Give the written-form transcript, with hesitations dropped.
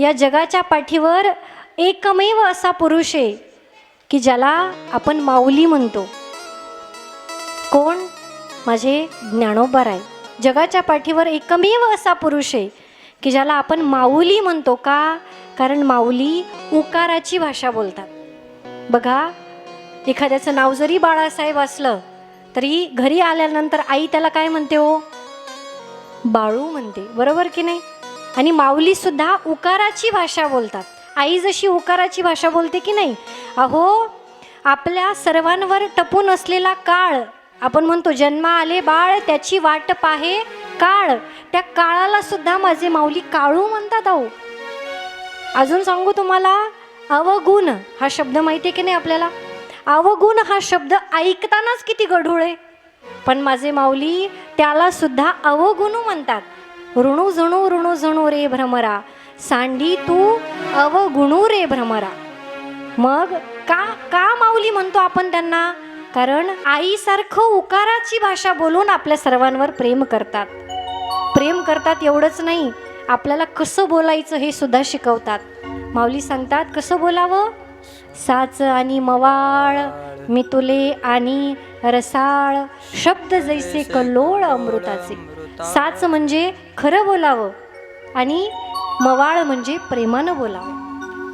या जगाच्या पाठीवर एकमेव असा पुरुष आहे की ज्याला आपण माऊली म्हणतो. कोण? माझे ज्ञानोबा आहे. जगाच्या पाठीवर एकमेव असा पुरुष आहे की ज्याला आपण माऊली म्हणतो. का? कारण माऊली उकाराची भाषा बोलतात. बघा, एखाद्याचं नाव जरी बाळासाहेब असलं तरी घरी आल्यानंतर आई त्याला काय म्हणते? हो, बाळू म्हणते. बरोबर की नाही? आणि माऊली सुद्धा उकाराची भाषा बोलतात. आई जशी उकाराची भाषा बोलते की नाही. अहो, आपल्या सर्वांवर टपून असलेला काळ, आपण म्हणतो जन्मा आले बाळ त्याची वाट पाहे काळ, त्या काळाला सुद्धा माझे माऊली काळू म्हणतात. अहो, अजून सांगू तुम्हाला, अवगुण हा शब्द माहिती आहे की नाही आपल्याला? अवगुण हा शब्द ऐकतानाच किती गढूळ आहे, पण माझे माऊली त्याला सुद्धा अवगुणू म्हणतात. ऋणू जणू रे भ्रमरा, सांडी तू अवगुणू रे भ्रमरा. मग का माऊली म्हणतो आपण त्यांना? कारण आईसारखं उकाराची भाषा बोलून आपल्या सर्वांवर प्रेम करतात. प्रेम करतात एवढंच नाही, आपल्याला कसं बोलायचं हे सुद्धा शिकवतात. माऊली सांगतात कसं बोलावं. साच आणि मवाळ मितुले आणि रसाळ, शब्द जैसे कल्लोळ अमृताचे. साच म्हणजे खरं बोलावं आणि मवाळ म्हणजे प्रेमानं बोलावं.